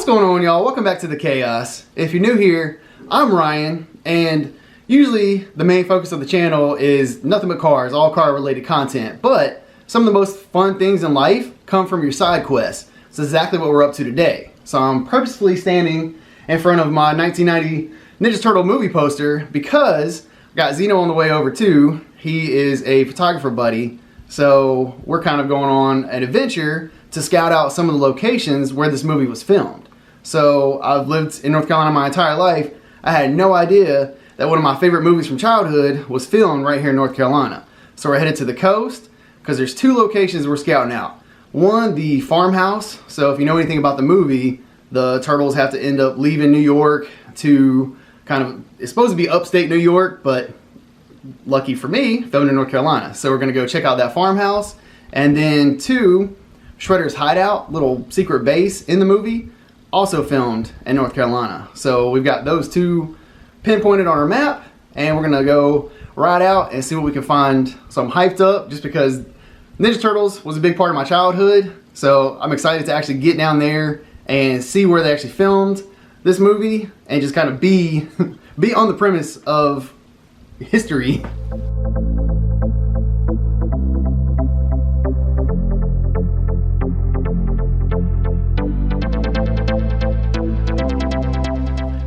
What's going on, y'all? Welcome back to the chaos. If you're new here, I'm Ryan, and usually the main focus of the channel is nothing but cars, all car related content, but some of the most fun things in life come from your side quests. That's exactly what we're up to today. So I'm purposefully standing in front of my 1990 Ninja Turtle movie poster because I got Zeno on the way over too. He is a photographer buddy, so we're kind of going on an adventure to scout out some of the locations where this movie was filmed. So I've lived in North Carolina my entire life. I had no idea that one of my favorite movies from childhood was filmed right here in North Carolina. So we're headed to the coast because there's two locations we're scouting out. One, the Farmhouse. So if you know anything about the movie, the turtles have to end up leaving New York to kind of, it's supposed to be upstate New York, but lucky for me, filmed in North Carolina. So we're gonna go check out that farmhouse. And then two, Shredder's hideout, little secret base in the movie, also filmed in North Carolina. So we've got those two pinpointed on our map, and we're gonna go ride out and see what we can find. So I'm hyped up just because Ninja Turtles was a big part of my childhood. So I'm excited to actually get down there and see where they actually filmed this movie and just kind of be on the premise of history.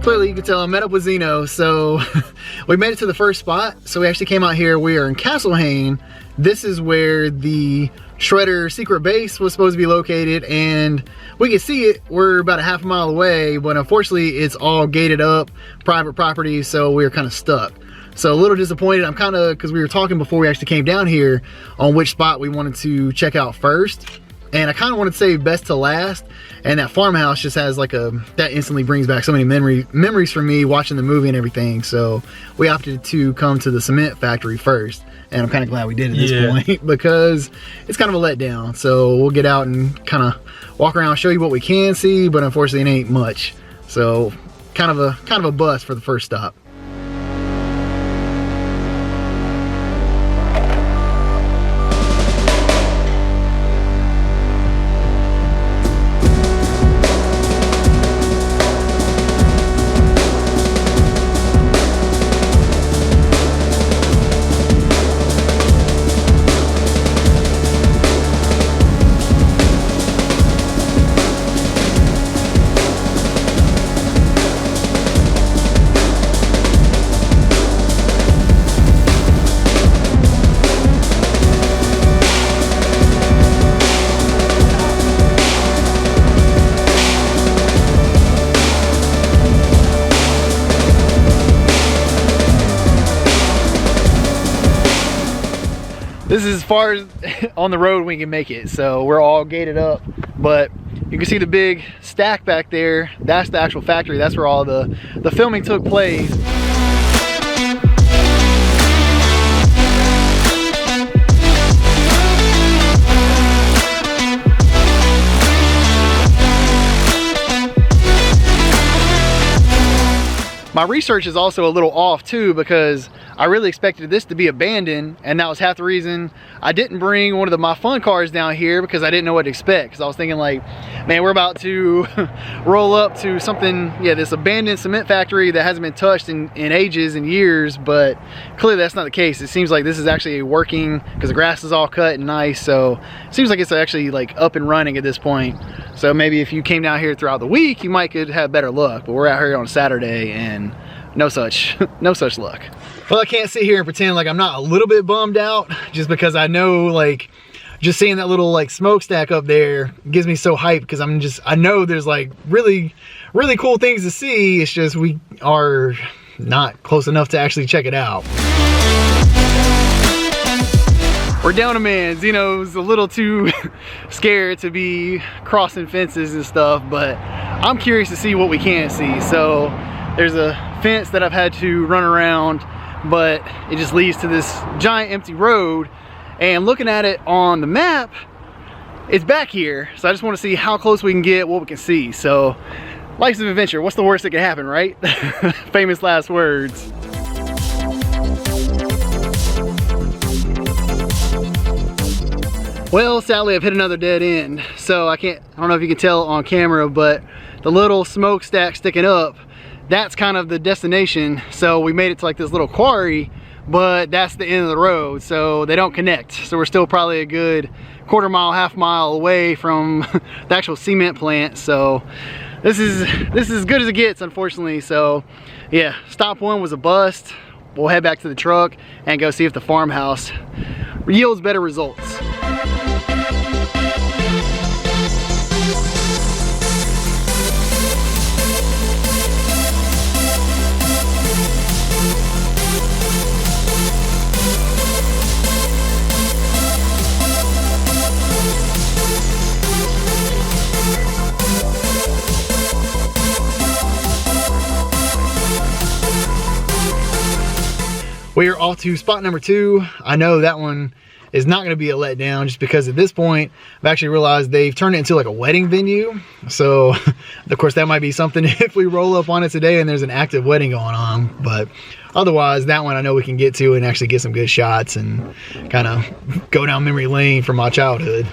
Clearly you can tell I met up with Zeno, so we made it to the first spot. So we actually came out here. We are in Castle Hayne. This is where the Shredder secret base was supposed to be located, and we can see it. We're about a half a mile away, but unfortunately it's all gated up, private property, so we're kind of stuck. So a little disappointed. I'm kind of, because we were talking before we actually came down here on which spot we wanted to check out first. And I kind of wanted to save best to last, and that farmhouse just has like that instantly brings back so many memories for me watching the movie and everything. So we opted to come to the cement factory first, and I'm kind of glad we did at this point because it's kind of a letdown. So we'll get out and kind of walk around, show you what we can see, but unfortunately it ain't much. So kind of a bust for the first stop. This is as far as on the road we can make it, so we're all gated up, but you can see the big stack back there. That's the actual factory. That's where all the filming took place. My research is also a little off too, because I really expected this to be abandoned, and that was half the reason I didn't bring one of my fun cars down here, because I didn't know what to expect. Because I was thinking like, man, we're about to roll up to something, this abandoned cement factory that hasn't been touched in ages and years, but clearly that's not the case. It seems like this is actually working because the grass is all cut and nice, so it seems like it's actually like up and running at this point. So maybe if you came down here throughout the week, you could have better luck, but we're out here on a Saturday and no such luck. Well, I can't sit here and pretend like I'm not a little bit bummed out, just because I know, like, just seeing that little like smokestack up there gives me so hyped, because I know there's like really cool things to see. It's just we are not close enough to actually check it out. We're down a man. Zeno's a little too scared to be crossing fences and stuff, but I'm curious to see what we can see. So there's a fence that I've had to run around, but it just leads to this giant empty road, and looking at it on the map, it's back here. So I just want to see how close we can get, what we can see. So life's an adventure. What's the worst that can happen, right? Famous last words. Well, sadly I've hit another dead end, so I don't know if you can tell on camera, but the little smokestack sticking up, that's kind of the destination. So we made it to like this little quarry, but that's the end of the road, so they don't connect. So we're still probably a good quarter mile, half mile away from the actual cement plant. So this is as good as it gets, unfortunately. So yeah, stop one was a bust. We'll head back to the truck and go see if the farmhouse yields better results. We are off to spot number 2. I know that one is not going to be a letdown, just because at this point I've actually realized they've turned it into like a wedding venue. So of course that might be something if we roll up on it today and there's an active wedding going on, but otherwise that one I know we can get to and actually get some good shots and kind of go down memory lane from my childhood.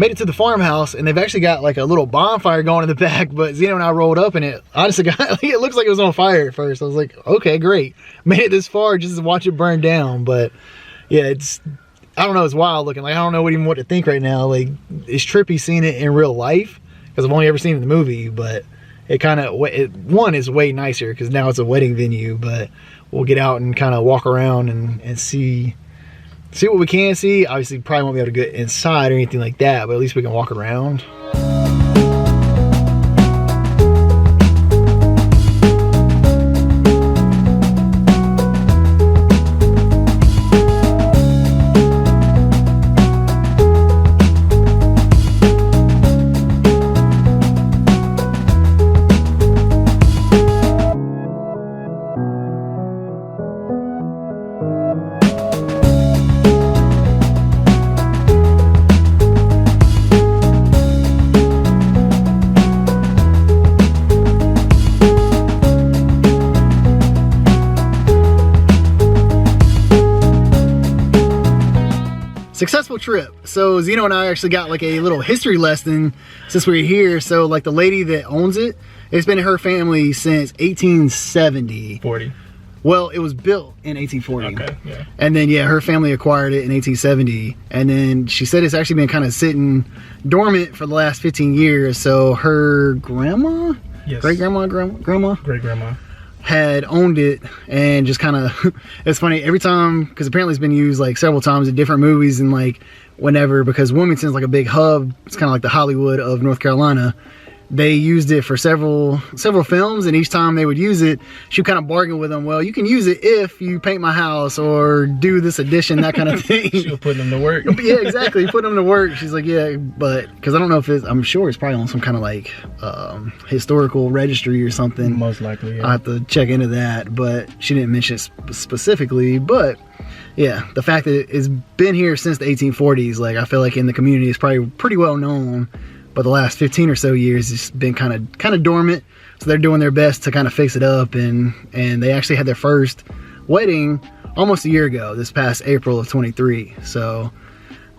Made it to the farmhouse, and they've actually got like a little bonfire going in the back, but Zeno and I rolled up and it honestly got, it looks like it was on fire at first. I was like, okay, great. Made it this far just to watch it burn down. But yeah, I don't know, it's wild looking. Like, I don't know even what to think right now. Like, it's trippy seeing it in real life, because I've only ever seen it in the movie, but it kind of, one is way nicer because now it's a wedding venue, but we'll get out and kind of walk around and see what we can see. Obviously probably won't be able to get inside or anything like that, but at least we can walk around. Successful trip. So Zeno and I actually got like a little history lesson since we were here. So like the lady that owns it, it's been in her family since 1870. 40. Well, it was built in 1840. Okay, yeah. And then yeah, her family acquired it in 1870. And then she said it's actually been kind of sitting dormant for the last 15 years. So her grandma, yes, great-grandma, great-grandma had owned it, and just kind of, it's funny every time, because apparently it's been used like several times in different movies and like whenever, because Wilmington's like a big hub. It's kind of like the Hollywood of North Carolina. They used it for several films, and each time they would use it, she would kind of bargain with them. Well, you can use it if you paint my house or do this addition, that kind of thing. She was putting them to work. Yeah, exactly, putting them to work. She's like, yeah, but because I don't know if it's, I'm sure it's probably on some kind of like historical registry or something. Most likely, yeah. I'll have to check into that, but she didn't mention it specifically. But yeah, the fact that it's been here since the 1840s, like I feel like in the community it's probably pretty well known. But the last 15 or so years it's been kind of dormant, so they're doing their best to kind of fix it up, and they actually had their first wedding almost a year ago, this past April of 23. So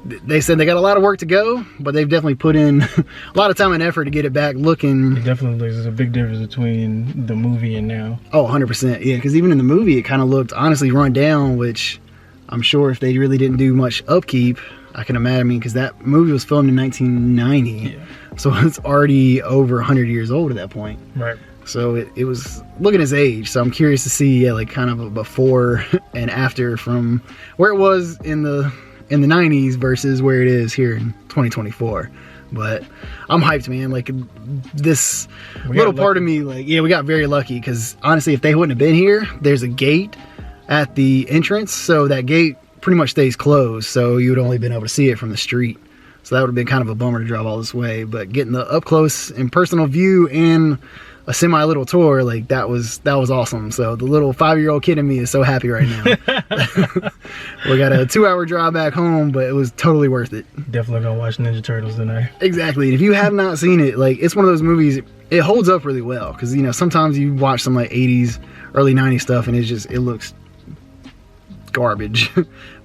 they said they got a lot of work to go, but they've definitely put in a lot of time and effort to get it back looking. It definitely is a big difference between the movie and now. Oh, 100%, yeah, because even in the movie it kind of looked honestly run down, which I'm sure if they really didn't do much upkeep, I can imagine, because that movie was filmed in 1990. Yeah. So it's already over 100 years old at that point. Right. So it was, look at his age. So I'm curious to see, yeah, like kind of a before and after from where it was in the 90s versus where it is here in 2024. But I'm hyped, man. Like, this little part of me, like, yeah, we got very lucky, because honestly, if they wouldn't have been here, there's a gate at the entrance, so that gate pretty much stays closed, so you would only been able to see it from the street. So that would have been kind of a bummer to drive all this way. But getting the up close and personal view and a semi little tour, like, that was awesome. So the little 5-year-old kid in me is so happy right now. We got a 2-hour drive back home, but it was totally worth it. Definitely gonna watch Ninja Turtles tonight. Exactly. And if you have not seen it, like, it's one of those movies, it holds up really well, because, you know, sometimes you watch some like 80s, early 90s stuff and it looks garbage.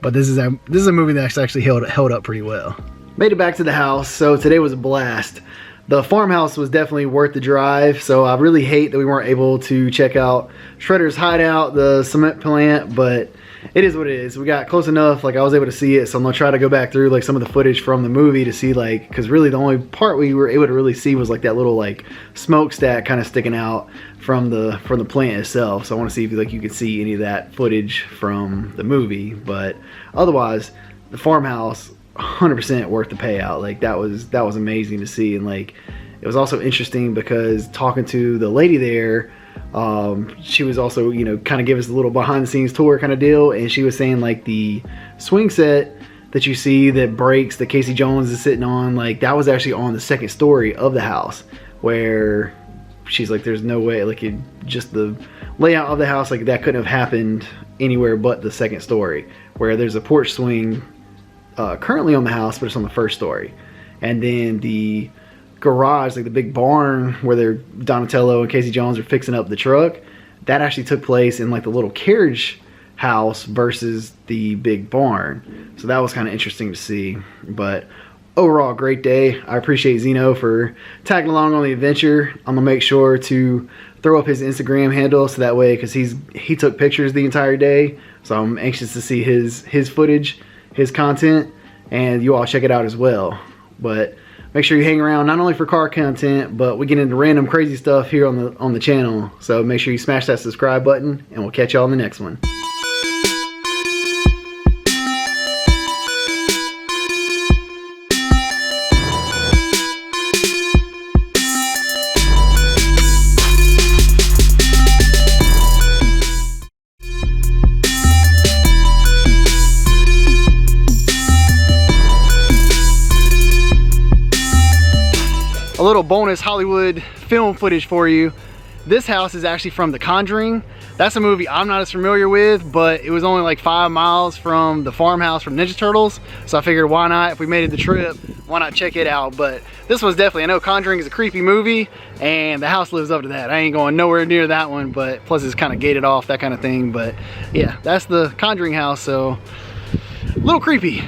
But this is a movie that's actually held up pretty well. Made it back to the house, so today was a blast. The farmhouse was definitely worth the drive, so I really hate that we weren't able to check out Shredder's hideout, the cement plant, but it is what it is. We got close enough, like I was able to see it, so I'm gonna try to go back through like some of the footage from the movie to see, like, because really the only part we were able to really see was like that little like smokestack kind of sticking out from the plant itself. So I want to see if like you could see any of that footage from the movie, but otherwise the farmhouse 100% worth the payout. Like, that was amazing to see. And like, it was also interesting because talking to the lady there, she was also, you know, kind of give us a little behind the scenes tour kind of deal, and she was saying like the swing set that you see that breaks that Casey Jones is sitting on, like, that was actually on the second story of the house, where she's like, there's no way, like, just the layout of the house, like, that couldn't have happened anywhere but the second story, where there's a porch swing currently on the house, but it's on the first story. And then the garage, like the big barn where Donatello and Casey Jones are fixing up the truck, that actually took place in like the little carriage house versus the big barn. So that was kind of interesting to see. But overall, great day. I appreciate Zeno for tagging along on the adventure. I'm gonna make sure to throw up his Instagram handle, so that way, because he took pictures the entire day, so I'm anxious to see his footage, his content, and you all check it out as well. But make sure you hang around not only for car content, but we get into random crazy stuff here on the channel. So make sure you smash that subscribe button, and we'll catch y'all in the next one. A little bonus Hollywood film footage for you. This house is actually from The Conjuring. That's a movie I'm not as familiar with, but it was only like 5 miles from the farmhouse from Ninja Turtles. So I figured, why not, if we made it the trip, why not check it out? But this was definitely, I know Conjuring is a creepy movie, and the house lives up to that. I ain't going nowhere near that one, but plus it's kind of gated off, that kind of thing. But yeah, that's the Conjuring house, so a little creepy.